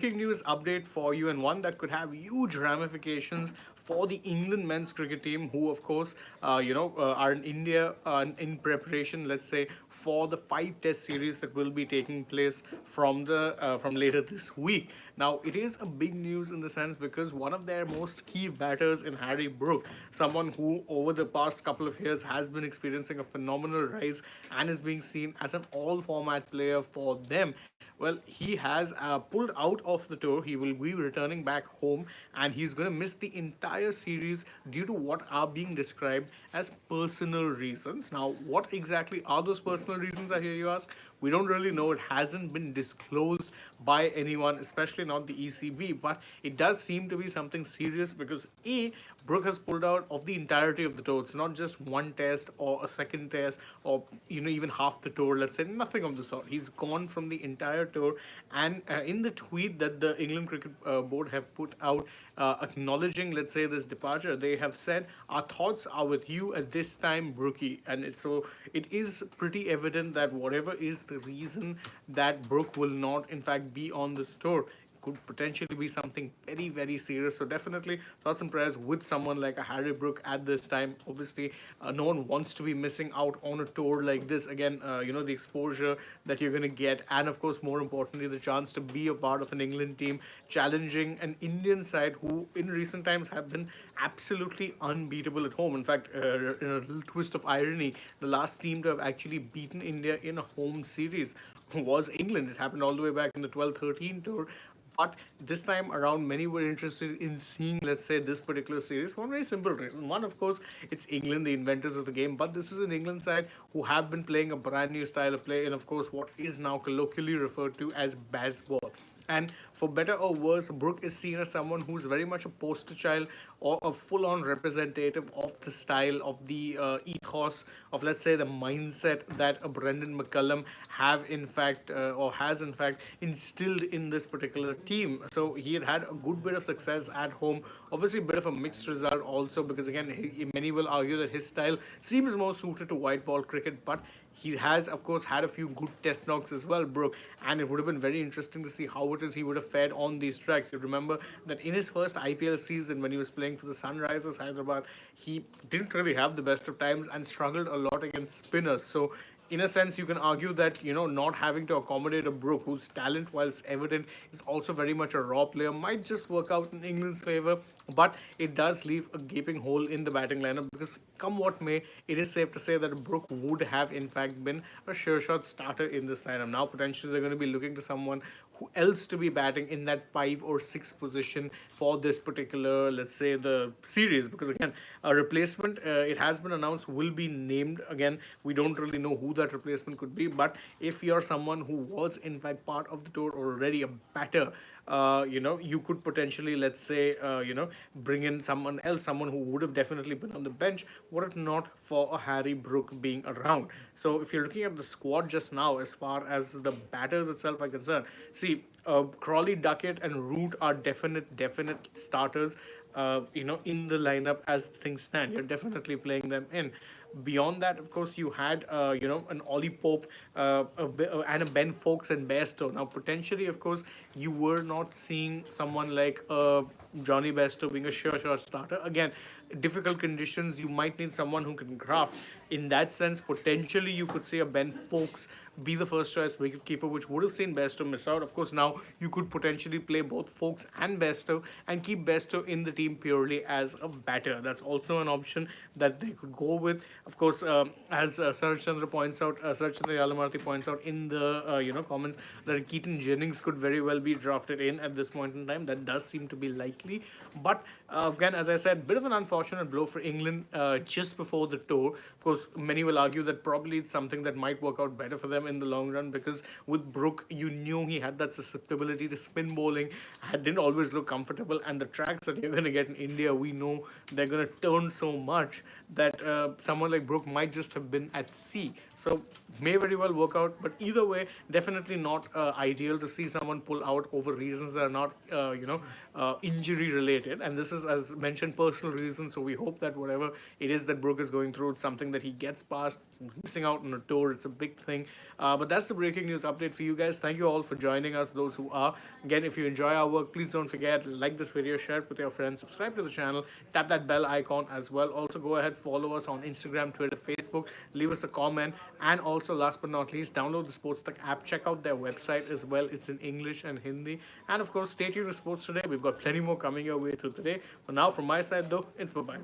breaking news update for you, and one that could have huge ramifications for the England men's cricket team, who, of course, are in India in preparation, let's say, for the five-test series that will be taking place from later this week. Now, it is a big news in the sense because one of their most key batters in Harry Brook, someone who over the past couple of years has been experiencing a phenomenal rise and is being seen as an all-format player for them. Well, he has pulled out of the tour. He will be returning back home, and he's going to miss the entire series due to what are being described as personal reasons. Now, what exactly are those personal reasons, I hear you ask? We don't really know. It hasn't been disclosed by anyone, especially not the ECB, but it does seem to be something serious because A, Brook has pulled out of the entirety of the tour. It's not just one test or a second test or even half the tour. Let's say nothing of the sort. He's gone from the entire tour. And in the tweet that the England Cricket Board have put out, acknowledging, let's say, this departure, they have said, "Our thoughts are with you at this time, Brookie." And it is pretty evident that whatever is the reason that Brook will not, in fact, be on this tour, could potentially be something very, very serious. So definitely thoughts and prayers with someone like a Harry Brook at this time. Obviously, no one wants to be missing out on a tour like this. Again, the exposure that you're going to get, and of course, more importantly, the chance to be a part of an England team challenging an Indian side who, in recent times, have been absolutely unbeatable at home. In fact, in a little twist of irony, the last team to have actually beaten India in a home series was England. It happened all the way back in the 12-13 tour. But this time around, many were interested in seeing, let's say, this particular series for a very simple reason. One, of course, it's England, the inventors of the game, but this is an England side who have been playing a brand new style of play in, of course, what is now colloquially referred to as baseball. And for better or worse, Brook is seen as someone who's very much a poster child or a full on representative of the style, of the ethos, of, let's say, the mindset that a Brendan McCullum has in fact instilled in this particular team. So he had a good bit of success at home. Obviously, a bit of a mixed result also because, again, many will argue that his style seems more suited to white ball cricket, but he has, of course, had a few good test knocks as well, Brook, and it would have been very interesting to see how it is he would have fared on these tracks. You remember that in his first IPL season, when he was playing for the Sunrisers Hyderabad, he didn't really have the best of times and struggled a lot against spinners. So, in a sense, you can argue that not having to accommodate a Brook, whose talent, whilst evident, is also very much a raw player, might just work out in England's favour. But it does leave a gaping hole in the batting lineup because, come what may, it is safe to say that Brook would have, in fact, been a sure shot starter in this lineup. Now, potentially, they're going to be looking to someone who else to be batting in that 5 or 6 position for this particular, let's say, the series. Because again, a replacement, it has been announced, will be named. Again, we don't really know who that replacement could be. But if you're someone who was, in fact, part of the tour already, a batter, you could potentially, let's say, bring in someone else, someone who would have definitely been on the bench, were it not for a Harry Brook being around. So if you're looking at the squad just now, as far as the batters itself are concerned, see, Crawley, Duckett, and Root are definite starters. In the lineup as things stand, you're definitely playing them in. Beyond that, of course, you had an Ollie Pope, and a Ben Fowkes and Bairstow. Now, potentially, of course, you were not seeing someone like Johnny Bairstow being a sure shot starter. Again, difficult conditions, you might need someone who can graft. In that sense, potentially, you could say a Ben Fowkes be the first choice wicketkeeper, which would have seen Bairstow miss out. Of course, now you could potentially play both Fowkes and Bairstow and keep Bairstow in the team purely as a batter. That's also an option that they could go with. Of course, as Saraj Chandra points out, Saraj Chandra Yalamarthi points out in the comments, that Keaton Jennings could very well be drafted in at this point in time. That does seem to be likely. But again, as I said, bit of an unfortunate blow for England just before the tour. Of course, many will argue that probably it's something that might work out better for them in the long run because with Brook, you knew he had that susceptibility to spin bowling, didn't always look comfortable, and the tracks that you're going to get in India, we know they're going to turn so much that someone like Brook might just have been at sea. So may very well work out, but either way, definitely not ideal to see someone pull out over reasons that are not, injury related. And this is, as mentioned, personal reasons. So we hope that whatever it is that Brook is going through, it's something that he gets past. Missing out on a tour, it's a big thing. But that's the breaking news update for you guys. Thank you all for joining us. Those who are, again, if you enjoy our work, please don't forget, like this video, share it with your friends, subscribe to the channel, tap that bell icon as well. Also go ahead, follow us on Instagram, Twitter, Facebook, leave us a comment, and also last but not least, download the AajTak app, check out their website as well. It's in English and Hindi. And of course, stay tuned to Sports Today. We've got plenty more coming your way through the day. For now, from my side though, it's bye bye.